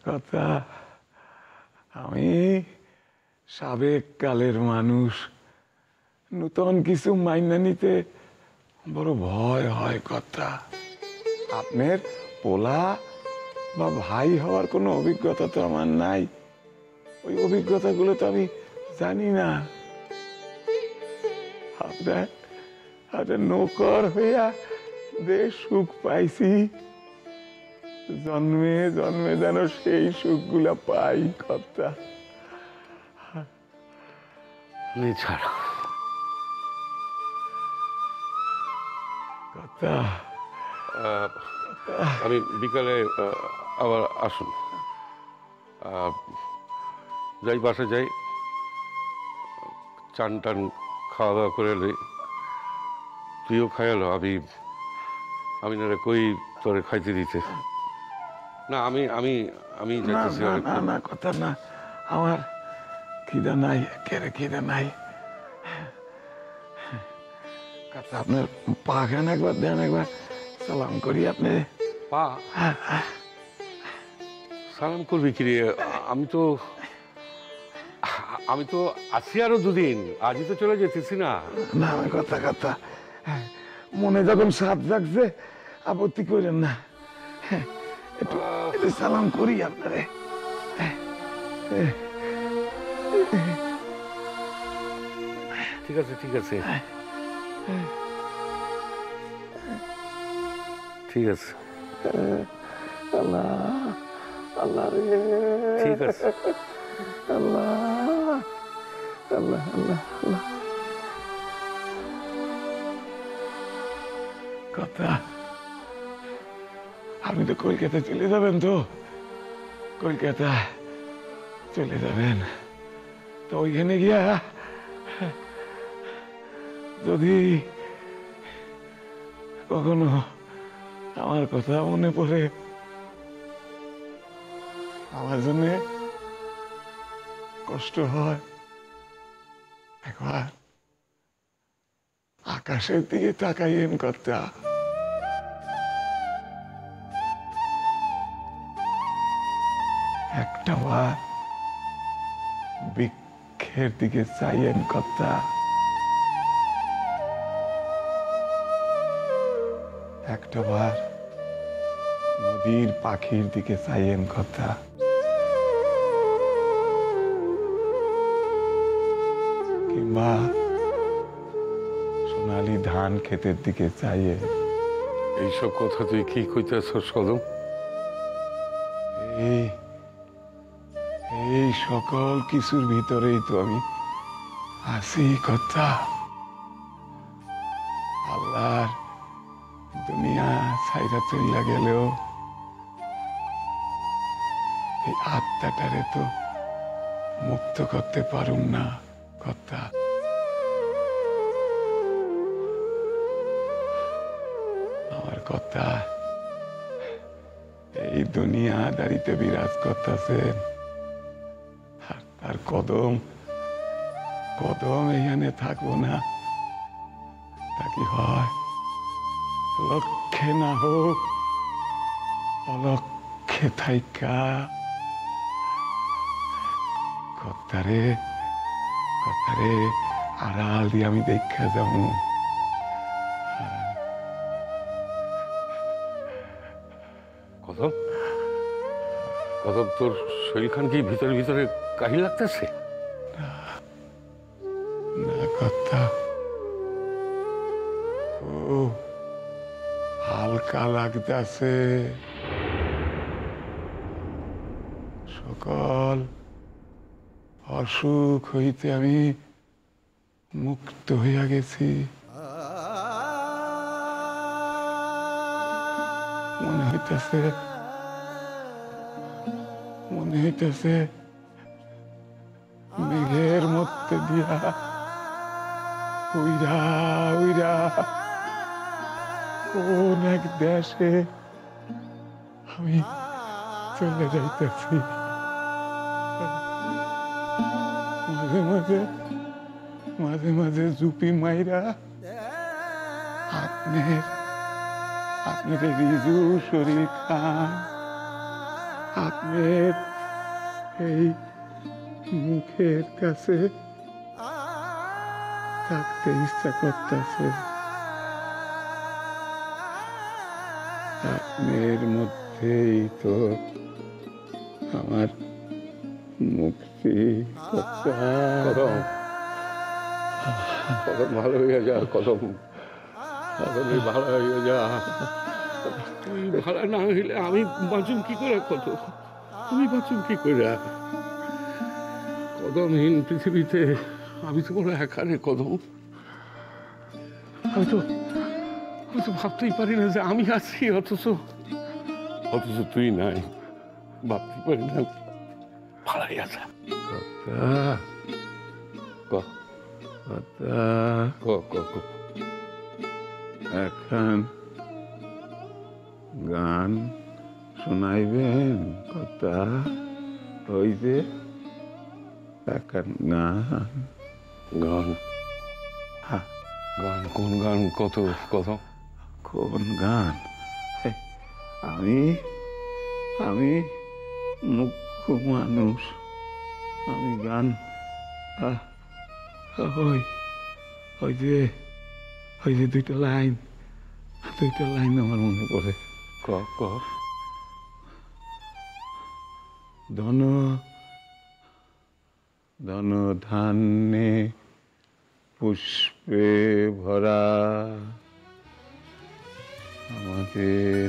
কথা আমি সাবেক কালের মানুষ, নূতন কিছু মাইনা নিতে বড় ভয় হয়। কথা আপনার পোলা বা ভাই হওয়ার কোনো অভিজ্ঞতা তো আমার নাই, ওই অভিজ্ঞতাগুলো তো আমি জানি না। আপনার নৌকর হইয়া বেশ সুখ পাইছি, জন্মে জন্মে যেন সেই সুখগুলা পাই। কথা ছাড়া কথা আমি বিকালে আবার আসুন, যাই বাসে যাই, চান টান খাওয়া দাওয়া করে এলে তুইও খাইয়ালো। আমি না কই তোরে খাইতে দিতে। না আমি আমি আমি যাইতেছি। না কথা না, আমার খিদা নাই, কেরে খিদা নাই। কথা আপনার পা খান একবার দেন, একবার সালাম করি। আপনি পা সালাম করবি কি রে? আমি তো আছি আরো দুদিন, আজই তো চলে যেতেছি না। না আমি কথা মনে যখন সাপ জাগছে আপত্তি করেন না, একটু সালাম করি আপনারে। ঠিক আছে ঠিক আছে ঠিক আছে। আল্লাহ আল্লাহ রে, ঠিক আছে। আল্লাহ আল্লাহ আল্লাহ আল্লাহ। কথা আপনি তো কলকাতা চলে যাবেন, তো কলকাতা চলে যাবেন, তো ওইখানে গিয়া যদি কখনো আমার কথা মনে পড়ে, আমার জন্য কষ্ট হয়, একবার আকাশের দিকে তাকাইয়েন। কথা একটা বার বৃক্ষের দিকে চাইয়েন। কথা একটা বার নদীর পাখির দিকে চাইয়েন। কথা কিংবা সোনালি ধান ক্ষেতের দিকে চাইয়ে। এইসব কথা তুই কি কইতেছস কদম? এই সকল কিছুর ভিতরেই তো আমি আছি। কথা আল্লাহর দুনিয়া ছাইরা চইলা গেলেও এই আত্মাটারে তো মুক্ত করতে পারুম না। কথা আমার কথা এই দুনিয়া দাঁড়িতে বিরাজ করতেছেন, আর কদম কদম এইখানে থাকবো না, তা কি হয়? লক্ষ্যে না হোক অলক্ষ্যে থাইকা কথারে আড়াল দিয়ে আমি দেখা যাবো। কদম কদম, তোর শরীরখান কি ভিতরে ভিতরে কাহি লাগতেছে? না কথা, ও হালকা লাগতেছে। সকল অসুখ হইতে আমি মুক্ত হইয়া গেছি। মনে হইতেছে মেঘের মধ্যে দিয়া উইরা উইরা কোন এক দেশে আমি চলে যাইতেছি। মাঝে মাঝে মাঝে মাঝে জুপি মাইরা আপনার রিজু শরীর খান আপনার এই মুখের কাছে থাকতে ইচ্ছা করতেছে। আপনার মধ্যেই তো আমার মুক্তি। কদম কদম ভালো হয়ে যা, কদম কদমই ভালো হয়ে যা। তুই ভালো না হইলে আমি বাঁচুম কি করে? কত আমি বাঁচুম কি করে? কদমহীন পৃথিবীতে আমি তো বড় একা রে কদম। আমি তো ভাবতেই পারি না যে আমি আছি, অথচ তুই নাই। ভাবতেই পারি না। ভালাই আছে এখন গান শোনাইবেন কথা? ওই যে এখন গান গান হ্যাঁ, গান কোন গান? কত কত কোন গান? আমি আমি মুখ্য মানুষ, আমি গান ওই ওই যে দুইটা লাইন আমার মনে পড়ে। ক ক ধন ধন ধান্যে পুষ্পে ভরা আমাদের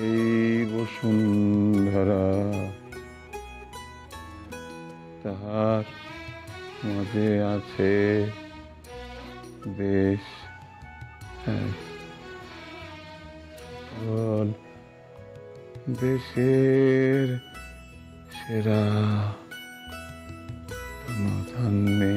এই বসুন্ধরা, তাহার মাঝে আছে দেশ দেশের সেরা ধন্যে।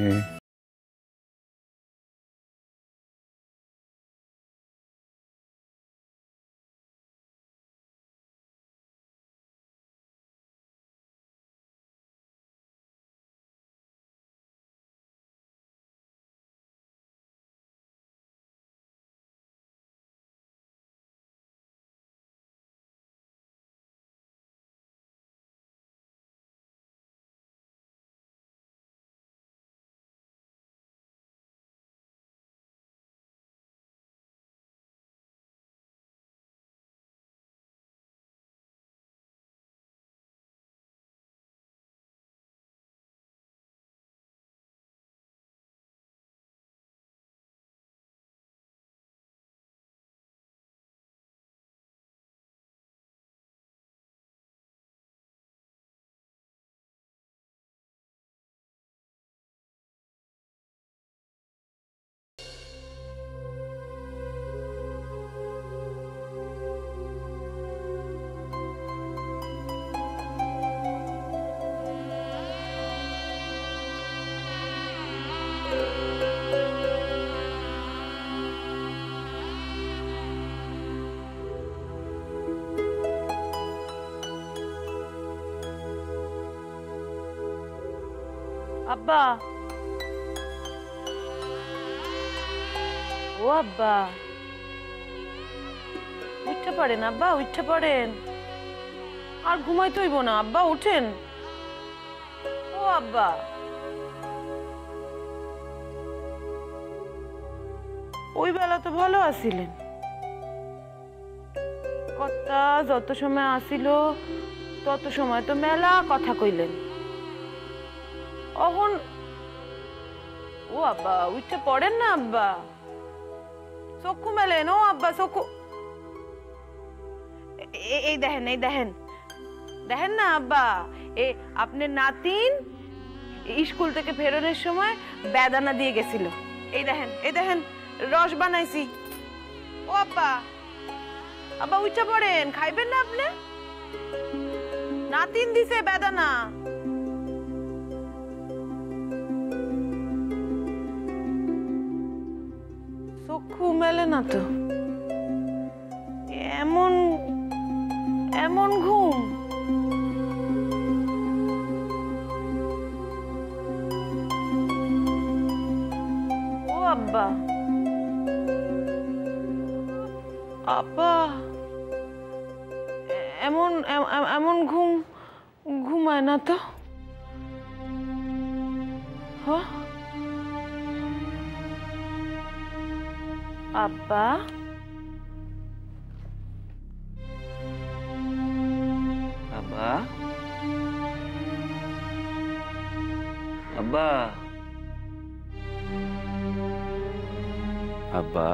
আব্বা, ও আব্বা, উঠতে পারেন আব্বা, উঠতে পারেন। আর ঘুমাইতে হইব না আব্বা, উঠেন। ও আব্বা, ওই বেলা তো ভালো আছিলেন। কথা যত সময় আসিল তত সময় তো মেলা কথা কইলেন। অহন ও আব্বা, উঠতে পড়েন না আব্বা, চক্ষু মেলেন। ও আব্বা, চক্ষু এই দেখেন, এই দেখেন, দেখেন না আব্বা, এ আপনার নাতিন স্কুল থেকে ফেরানোর সময় বেদানা দিয়ে গেছিল। এই দেখেন, এই দেখেন, রস বানাইছি। ও আব্বা, আব্বা উঠতে পড়েন, খাইবেন না আপনি? নাতিন দিছে বেদানা। চক্ষু মেলে না তো, এমন এমন ঘুম। ও আব্বা, আব্বা, এমন এমন ঘুম ঘুমায় না তো। আব্বা, আব্বা, আব্বা, আব্বা,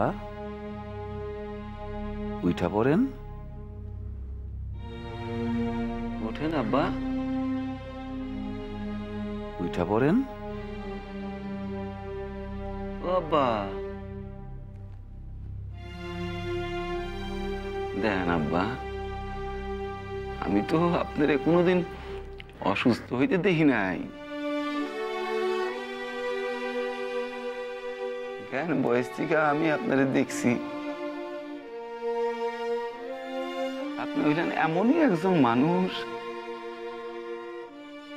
উঠা পড়েন, ওঠেন আব্বা, উঠা পড়েন। ও আব্বা, দেখেন আব্বা, আমি তো আপনারে কোনোদিন অসুস্থ হইতে দেখি নাই। জ্ঞান বয়স থেকে আমি আপনারে দেখছি, আপনি হইলেন এমনই একজন মানুষ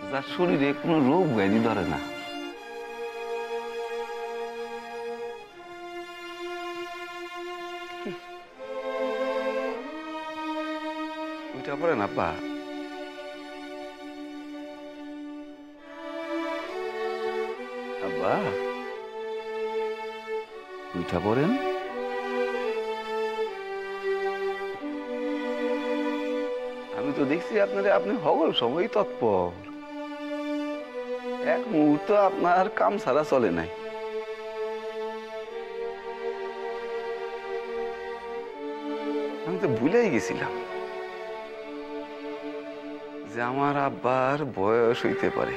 যার শরীরে কোনো রোগ ব্যাধি ধরে না। উঠা পড়েন আব্বা, আব্বা, উঠা পড়েন। আমি তো দেখছি আপনি হগল সময় তৎপর, এক মুহূর্ত আপনার কাম ছাড়া চলে নাই। আমি তো ভুলেই গেছিলাম যে আমার আব্বার বয়স হইতে পারে।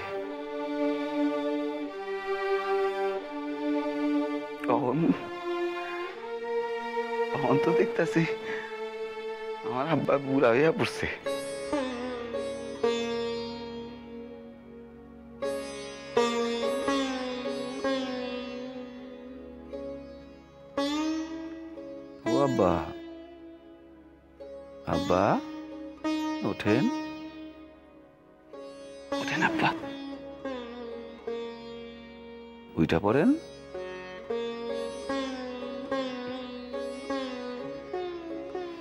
তখন তো দেখতেছি আমার আব্বা বুড়া হইয়া পড়ছে। ও আব্বা, আব্বা, ওঠেন, ওঠেন আব্বা, উইটা পড়েন।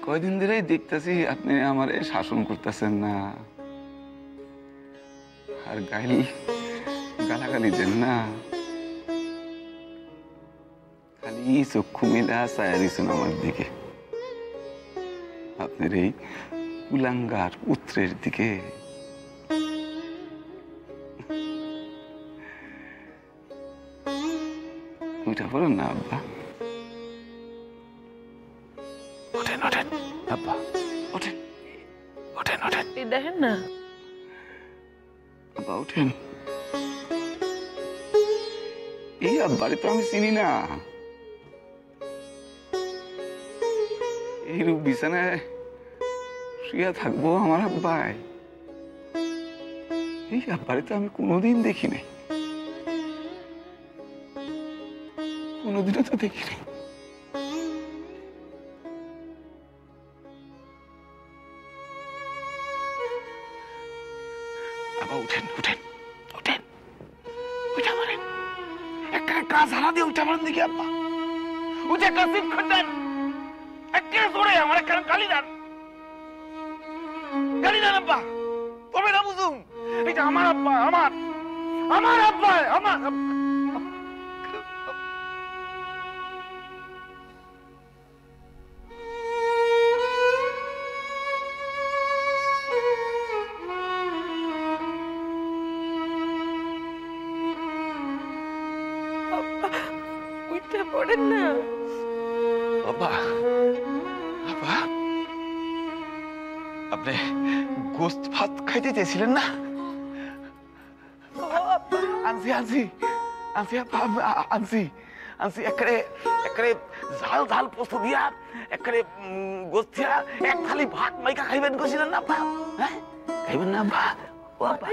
কয়দিন ধরেই দেখতেছি আপনি আমার শাসন করতেছেন না, আর গালাগালি দেন না, খালি চক্ষু মিলা চায়া দিচ্ছেন আমার দিকে, আপনার এই কুলাঙ্গার পুত্রের দিকে। উঠা পড়েন না আব্বা, ওঠেন, ওঠেন আব্বা, ওঠেন, ওঠেন, ওঠেন। দেখেন না আব্বা, ওঠেন। এই আব্বারে তো আমি চিনি না, এই রূপ বিছানায় শুয়ে থাকবো আমার আব্বাই? এই আব্বারে তো আমি কোনোদিন দেখি নাই, কোনোদিনও তো দেখি নাই। আব্বা, উঠেন, উঠেন, উঠেন, উঠা পারেন, একটা কাজ হারা দিয়ে উঠা পারেন দেখি আব্বা। উঠে একটা সিট খুঁজতেন, একটা জোরে আমার একটা গালি দেন, গালি দেন আব্বা, তবে না বুঝুন এটা আমার আব্বা, আমার আব্বা, আমার উঠে পড়েন না। আব্বা, আব্বা, আপনি গোস্ত ভাত খাইতে চেয়েছিলেন না? আনছি, আনছি, আনছি আব্বা, আনছি, আনছি, একবারে ঝাল ঝাল পোস্ত দিয়া, একবারে গোস্ত দিয়া এক থালি ভাত মাইকা খাইবেন কইছিলেন না আব্বা? হ্যাঁ, খাইবেন না আব্বা? ও আব্বা,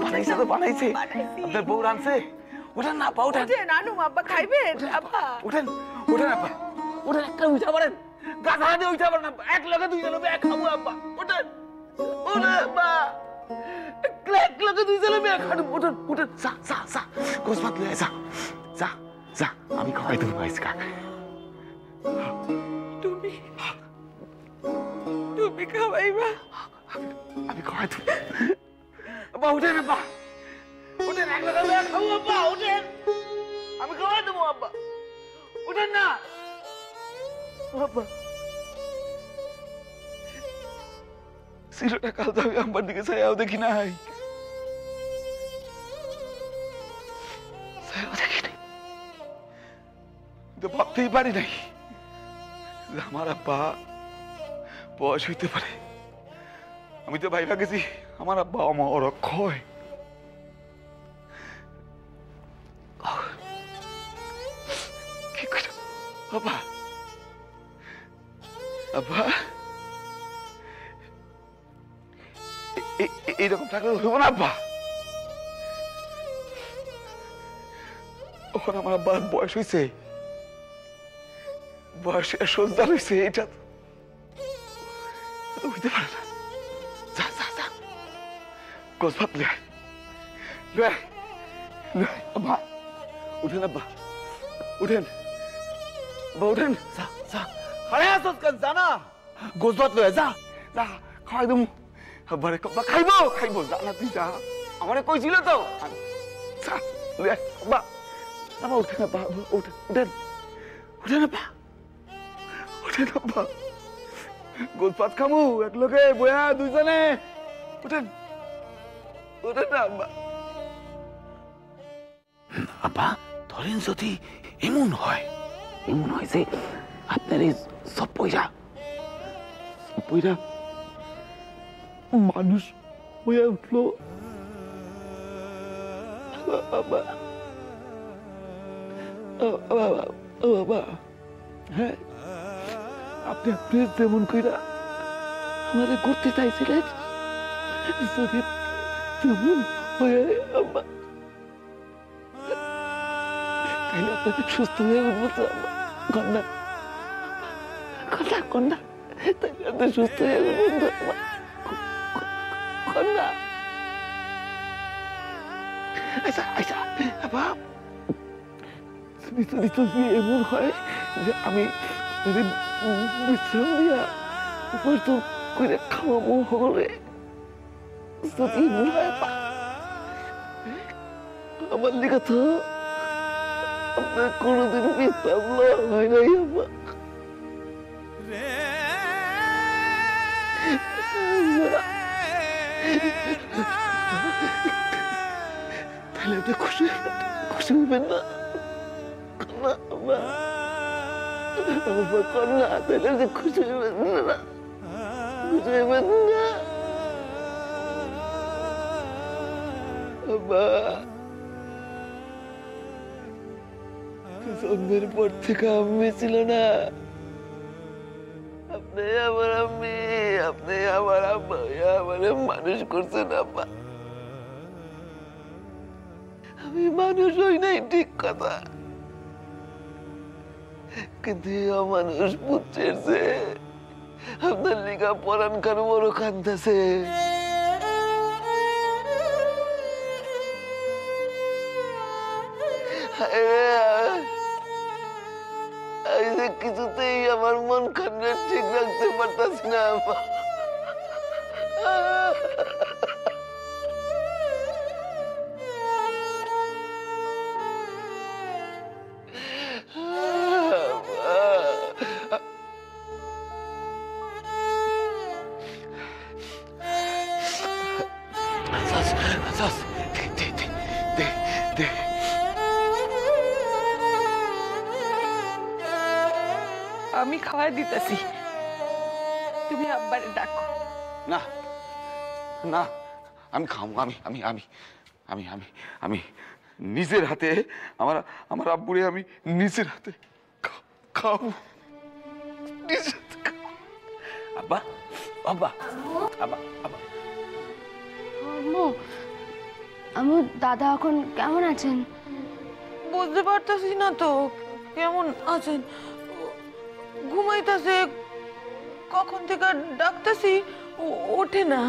বানাইছে তো বানাইছে, আপনার বউ রানছে। ওঠেন না আব্বা, ওঠেন, নানু আব্বা খাইবেন। আব্বা ওঠেন, ওঠেন আব্বা, ওঠেন, একটা উঠা পারেন, গাছ হাতে উঠা পারেন আব্বা, এক লগে দুই জনে এক খাবো আব্বা, ওঠেন, ওঠেন আব্বা, এক লগে দুই জনে এক খাবো, ওঠেন, ওঠেন, যা যা যা, গোস ভাত লয়ে যা, যা যা, আমি খাওয়াই তুমি আজকা। তুমি খাওয়াইবা? আমি খাওয়াই দেবো। আব্বা উঠেন, আব্বা উঠেন, এক লাখ খাবো আব্বা, উঠেন, আমি খাওয়াই দেবো আব্বা, উঠেন না আব্বা। সিলোটা কাল তো আমি আব্বার দিকে ছায়াও দেখি নাই, ছায়াও দেখি নাই, তো ভাবতেই পারি নাই যে আমার আব্বা বয়স হইতে পারে। আমি তো ভাইবা গেছি আমার আব্বা আমার অক্ষয়। কি করে আব্বা, আব্বা এইরকম থাকলে হইব না আব্বা। ওখানে আমার আব্বার বয়স হয়েছে, বয়স সজ্জা হয়েছে, এটা তো হইতে পারে না। যা যা যা গোস ভাত লে আব্বা, উঠেন আব্বা, উঠেন আব্বা, উঠেন, যা যা আরে আসস কেন, জানা গোস ভাত লয়ে যা যা খাওয়াই দেবো আব্বারে। খাইবো খাইবো, যা না তুই যা, আমারে কইছিল তো, যা লয়ে আব্বা। আব্বা উঠেন আব্বা, উঠেন উঠেন উঠেন আব্বা, উঠেন আব্বা, গোস ভাত খামু এক লোকে বয়া দুইজনে, উঠেন উঠেন না আব্বা। আব্বা ধরেন যদি এমন হয় যে আপনার এই সব পয়সা মানুষ হয়ে উঠলো, বাবা বাবা, হ্যাঁ আপনি আপনি যেমন কইরা আমাদের করতে চাইছিলেন, যদি তেমন হয়ে আব্বা তাহলে আপনাকে সুস্থ হয়ে উঠবো তো আব্বা, কন্যা কন্যা কন্যা, তাহলে আপনি সুস্থ হয়ে উঠবেন তো আব্বা, কন্যা। আচ্ছা আচ্ছা আব্বা, যদি এমন হয় যে আমি বিশ্রাম দিয়া উপার্জন করে খাওয়াবো হলে, যদি এমন হয় আব্বা, আমার লিখা তো আপনার কোনোদিন বিশ্রাম হয় নাই আব্বা। তাহলে আপনি খুশি হইবেন না কন্যা, আব্বা কন্যা, তাহলে আপনি খুশি হইবেন না, খুশি হইবেন না আব্বা। জন্মের পর থেকে আম্মি ছিল না, আপনি আমার আম্মি, আপনি আমার আব্বা আমার মানুষ করছেন আব্বা। আমি মানুষ হই নাই ঠিক কথা, কিন্তু মানুষ পুত্রের যে আপনার লিখা পরান খান বড় কান্দাছে। কিছুতেই আমার মন খান্না ঠিক রাখতে পারতাছি না আব্বা। আমি খাওয়াই দিতেছি, তুমি আব্বারে ডাকো। না না, আমি খাবো, আমি আমি আমি আমি আমি আমি নিজের হাতে আমার আব্বুরে আমি নিজের হাতে খাবো, আব্বা আব্বা আব্বা আব্বা। আম্মু দাদা এখন কেমন আছেন? বুঝতে পারতাছি না তো কেমন আছেন, ঘুমাইতেছে, কখন থেকে ডাকতেছি ওঠে না,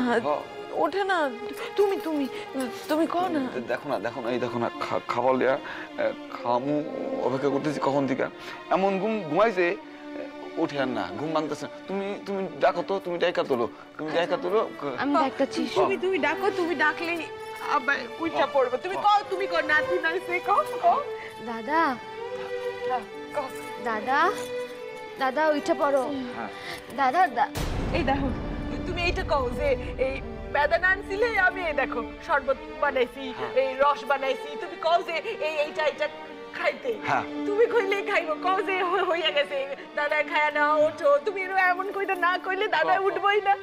ওঠে না। তুমি তুমি তুমি কও না। দেখো না দেখো না, এই দেখো না, খাবার লিয়া খামু অপেক্ষা করতেছি কখন থেকে, এমন ঘুমাইছে উঠে আর না, ঘুম ভাঙতেছে। তুমি তুমি ডাকো তো, তুমি ডাইকা তোলো, তুমি ডাইকা তোলো। আমি ডাকতেছি তুমি ডাকো, তুমি ডাকলেই আব্বা উঠা পড়বে। তুমি কও নাতিন আইছে, কও কও। দাদা কও। দাদা দাদা উঠে পড়ো। দাদা এই দেখো, তুমি এইটা কও যে এই বেদানা আনছিলে, আমি এই দেখো শরবত বানাইছি, এই রস বানাইছি। তুমি কও যে এইটা খাইতে। হ্যাঁ। তুমি কইলে খাইবো, কও যে হইয়া গেছে, দাদা খায় না, ওঠো। তুমি এমন কইটা না কইলে দাদা উঠবই না।